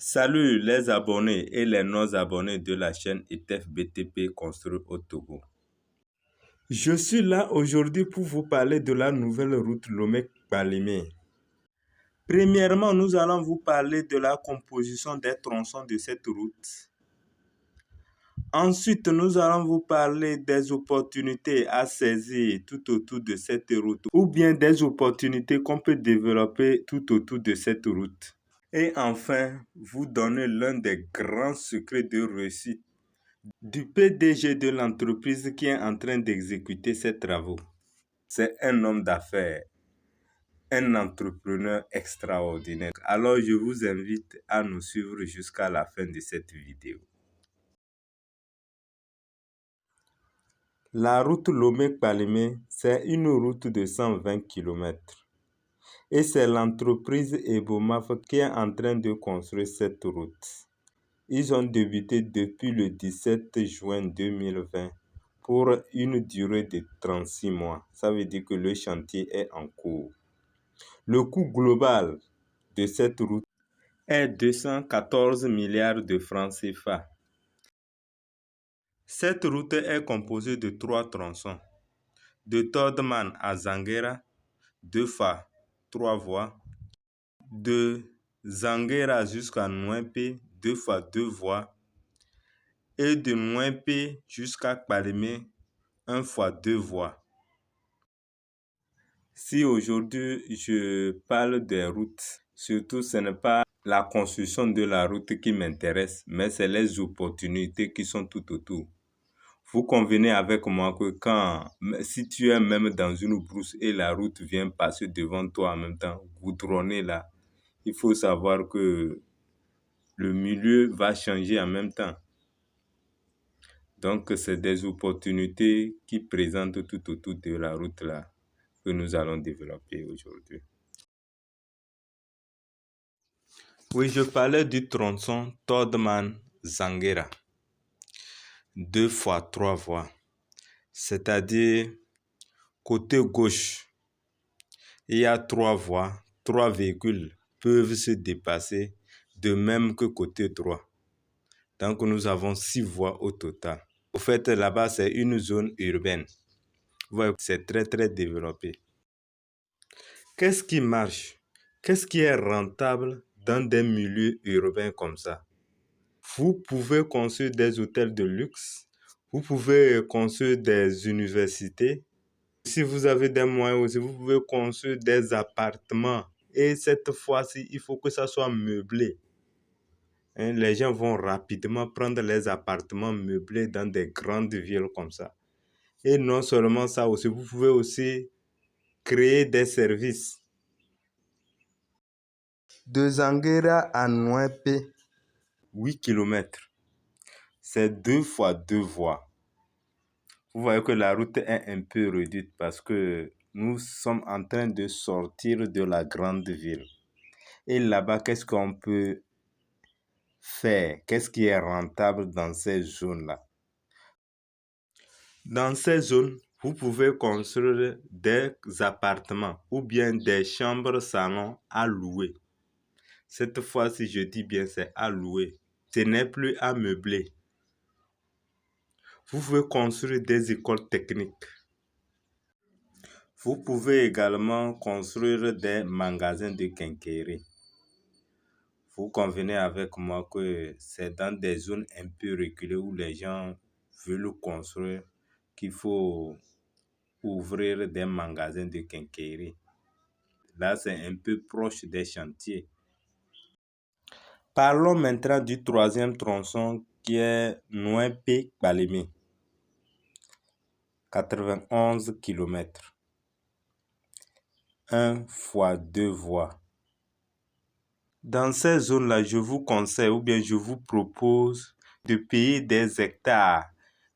Salut les abonnés et les non-abonnés de la chaîne ETF BTP Construit au Togo. Je suis là aujourd'hui pour vous parler de la nouvelle route Lomé-Balimé. Premièrement, nous allons vous parler de la composition des tronçons de cette route. Ensuite, nous allons vous parler des opportunités à saisir tout autour de cette route ou bien des opportunités qu'on peut développer tout autour de cette route. Et enfin, vous donner l'un des grands secrets de réussite du PDG de l'entreprise qui est en train d'exécuter ces travaux. C'est un homme d'affaires, un entrepreneur extraordinaire. Alors, je vous invite à nous suivre jusqu'à la fin de cette vidéo. La route Lomé-Balimé, c'est une route de 120 km. Et c'est l'entreprise Ebomaf qui est en train de construire cette route. Ils ont débuté depuis le 17 juin 2020 pour une durée de 36 mois. Ça veut dire que le chantier est en cours. Le coût global de cette route est 214 milliards de francs CFA. Cette route est composée de 3 tronçons. De Tordman à Zanguera, 2 fois 3 voies. De Zanguera jusqu'à Nouempe, 2 fois 2 voies. Et de Nouempe jusqu'à Balimé, 1 fois 2 voies. Si aujourd'hui je parle des routes, surtout ce n'est pas la construction de la route qui m'intéresse, mais c'est les opportunités qui sont tout autour. Vous convenez avec moi que si tu es même dans une brousse et la route vient passer devant toi en même temps, goudronner là, il faut savoir que le milieu va changer en même temps. Donc, c'est des opportunités qui présentent tout autour de la route là que nous allons développer aujourd'hui. Oui, je parlais du tronçon Tordman-Zanguera. 2 fois 3 voies. C'est-à-dire, côté gauche, il y a 3 voies. 3 véhicules peuvent se dépasser, de même que côté droit. Donc, nous avons 6 voies au total. Au fait, là-bas, c'est une zone urbaine. Ouais, c'est très développé. Qu'est-ce qui marche? Qu'est-ce qui est rentable dans des milieux urbains comme ça? Vous pouvez construire des hôtels de luxe, vous pouvez construire des universités. Si vous avez des moyens aussi, vous pouvez construire des appartements. Et cette fois-ci, il faut que ça soit meublé. Les gens vont rapidement prendre les appartements meublés dans des grandes villes comme ça. Et non seulement ça aussi, vous pouvez aussi créer des services. De Zanguera à Nouempe, 8 km. C'est 2 fois 2 voies. Vous voyez que la route est un peu réduite parce que nous sommes en train de sortir de la grande ville. Et là-bas, qu'est-ce qu'on peut faire? Qu'est-ce qui est rentable dans ces zones-là? Dans ces zones, vous pouvez construire des appartements ou bien des chambres-salons à louer. Cette fois-ci, je dis bien, c'est à louer. Ce n'est plus à meubler. Vous pouvez construire des écoles techniques. Vous pouvez également construire des magasins de quincaillerie. Vous convenez avec moi que c'est dans des zones un peu reculées où les gens veulent construire qu'il faut ouvrir des magasins de quincaillerie. Là, c'est un peu proche des chantiers. Parlons maintenant du troisième tronçon qui est Nouempe-Balimé. 91 km. 1 fois 2 voies. Dans ces zones-là, je vous conseille ou bien je vous propose de payer des hectares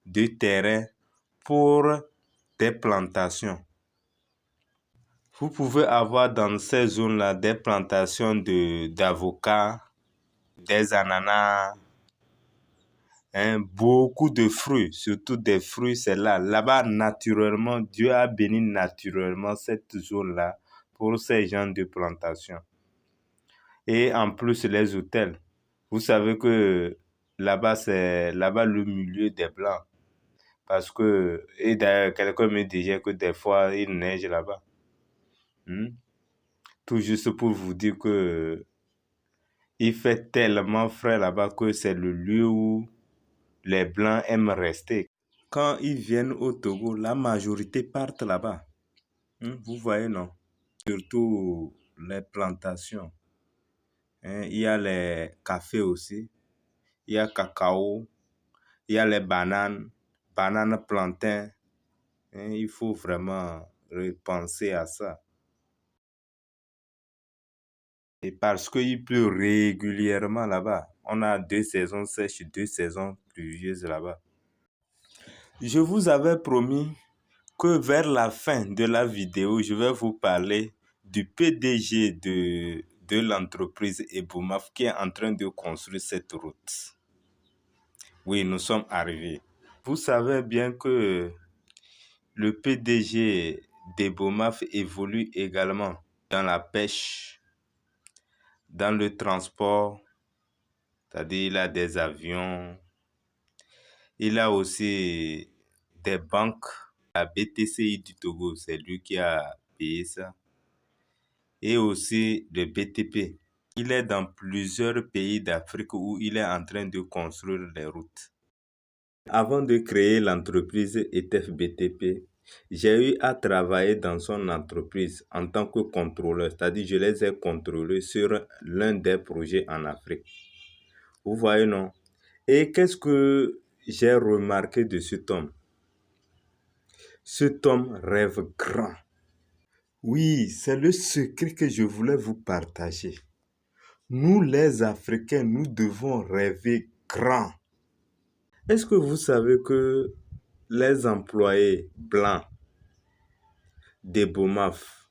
de terrain pour des plantations. Vous pouvez avoir dans ces zones-là des plantations d'avocats, des ananas, beaucoup de fruits, surtout des fruits, c'est là. Là-bas, naturellement, Dieu a béni naturellement cette zone-là pour ces genres de plantations. Et en plus, les hôtels. Vous savez que là-bas, c'est là-bas le milieu des Blancs. Parce que, et d'ailleurs, quelqu'un me disait que des fois, il neige là-bas. Tout juste pour vous dire que il fait tellement frais là-bas que c'est le lieu où les Blancs aiment rester. Quand ils viennent au Togo, la majorité partent là-bas. Vous voyez, non? Surtout les plantations. Il y a les cafés aussi. Il y a cacao. Il y a les bananes. Bananes plantains. Il faut vraiment repenser à ça. Et parce qu'il pleut régulièrement là-bas. On a 2 saisons sèches, 2 saisons pluvieuses là-bas. Je vous avais promis que vers la fin de la vidéo, je vais vous parler du PDG de l'entreprise Ebomaf qui est en train de construire cette route. Oui, nous sommes arrivés. Vous savez bien que le PDG d'Ebomaf évolue également dans la pêche, dans le transport, c'est-à-dire il a des avions, il a aussi des banques. La BTCI du Togo, c'est lui qui a payé ça. Et aussi le BTP. Il est dans plusieurs pays d'Afrique où il est en train de construire les routes. Avant de créer l'entreprise ETF BTP, j'ai eu à travailler dans son entreprise en tant que contrôleur, c'est-à-dire je les ai contrôlés sur l'un des projets en Afrique. Vous voyez, non? Et qu'est-ce que j'ai remarqué de cet homme? Cet homme rêve grand. Oui, c'est le secret que je voulais vous partager. Nous, les Africains, nous devons rêver grand. Est-ce que vous savez que les employés blancs des BOMAF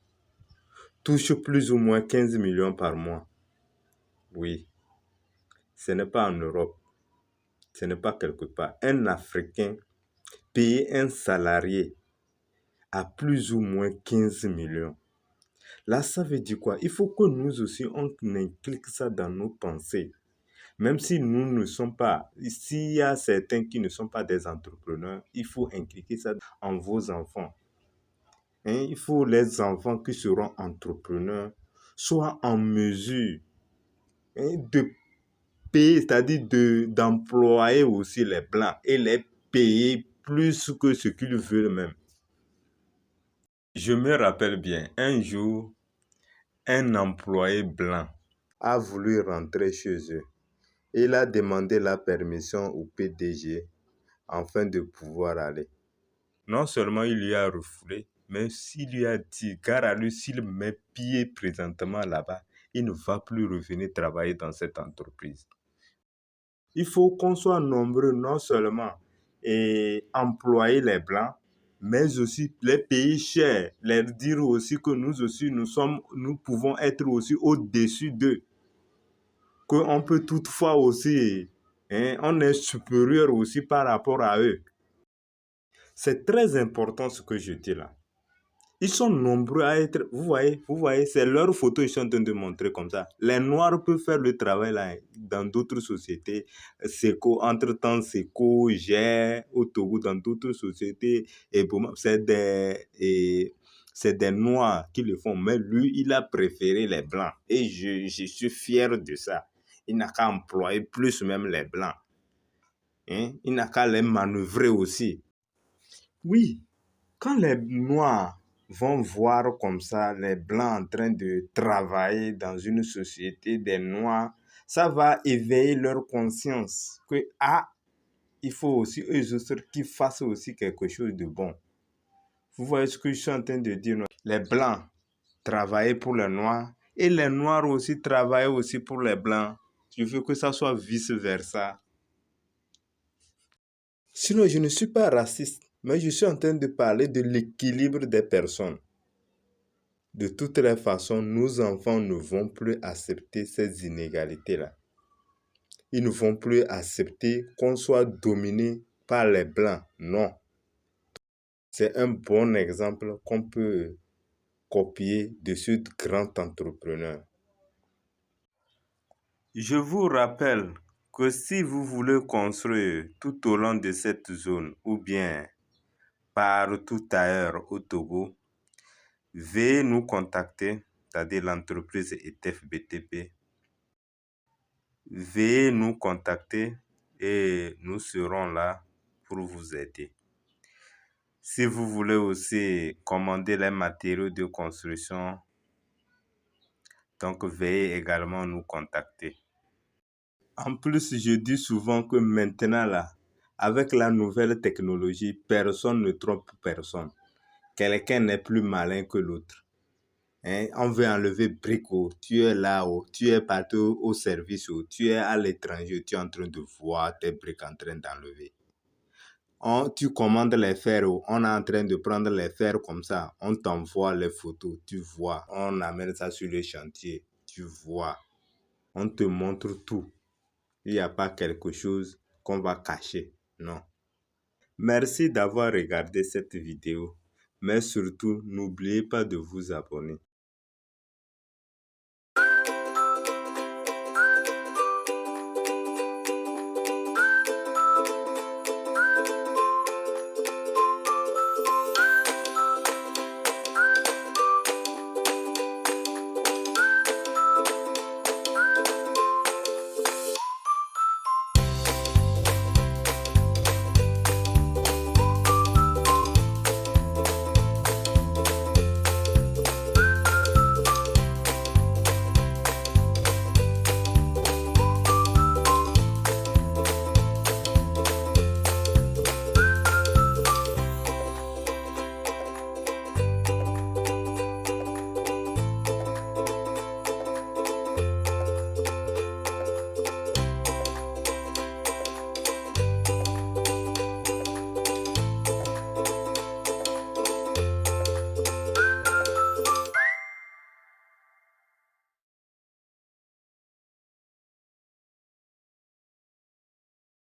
touchent plus ou moins 15 millions par mois? Oui, ce n'est pas en Europe, ce n'est pas quelque part. Un Africain payer un salarié à plus ou moins 15 millions. Là, ça veut dire quoi? Il faut que nous aussi, on inculque ça dans nos pensées. Même si nous ne sommes pas, s'il y a certains qui ne sont pas des entrepreneurs, il faut inculquer ça en vos enfants. Il faut les enfants qui seront entrepreneurs soient en mesure de payer, c'est-à-dire d'employer aussi les blancs et les payer plus que ce qu'ils veulent même. Je me rappelle bien, un jour, un employé blanc a voulu rentrer chez eux. Il a demandé la permission au PDG afin de pouvoir aller. Non seulement il lui a refoulé, mais s'il lui a dit, gare à lui, s'il met pied présentement là-bas, il ne va plus revenir travailler dans cette entreprise. Il faut qu'on soit nombreux, non seulement et employer les blancs, mais aussi les payer cher, leur dire aussi que nous aussi, nous pouvons être aussi au-dessus d'eux. Qu'on peut toutefois aussi, on est supérieur aussi par rapport à eux. C'est très important ce que je dis là. Ils sont nombreux à être, vous voyez, c'est leur photo, ils sont en train de montrer comme ça. Les Noirs peuvent faire le travail là, dans d'autres sociétés. Seco, entre-temps, Seco, J'ai, au Togo, dans d'autres sociétés. Et bon, c'est des Noirs qui le font. Mais lui, il a préféré les Blancs. Et je suis fier de ça. Il n'a qu'à employer plus même les Blancs. Il n'a qu'à les manœuvrer aussi. Oui, quand les Noirs vont voir comme ça les Blancs en train de travailler dans une société des Noirs, ça va éveiller leur conscience que, il faut aussi eux autres qu'ils fassent aussi quelque chose de bon. Vous voyez ce que je suis en train de dire, non? Les Blancs travaillent pour les Noirs et les Noirs aussi travaillent aussi pour les Blancs. Je veux que ça soit vice-versa. Sinon, je ne suis pas raciste, mais je suis en train de parler de l'équilibre des personnes. De toutes les façons, nos enfants ne vont plus accepter ces inégalités-là. Ils ne vont plus accepter qu'on soit dominé par les Blancs. Non. C'est un bon exemple qu'on peut copier de ce grand entrepreneur. Je vous rappelle que si vous voulez construire tout au long de cette zone ou bien partout ailleurs au Togo, veuillez nous contacter, c'est-à-dire l'entreprise ETF BTP. Veuillez nous contacter et nous serons là pour vous aider. Si vous voulez aussi commander les matériaux de construction, donc veuillez également nous contacter. En plus, je dis souvent que maintenant là, avec la nouvelle technologie, personne ne trompe personne. Quelqu'un n'est plus malin que l'autre. Hein? On veut enlever Brico, tu es là-haut, tu es partout au service, tu es à l'étranger, tu es en train de voir tes briques en train d'enlever. Tu commandes les fers, on est en train de prendre les fers comme ça, on t'envoie les photos, tu vois, on amène ça sur le chantier, tu vois, on te montre tout. Il n'y a pas quelque chose qu'on va cacher, non. Merci d'avoir regardé cette vidéo, mais surtout, n'oubliez pas de vous abonner.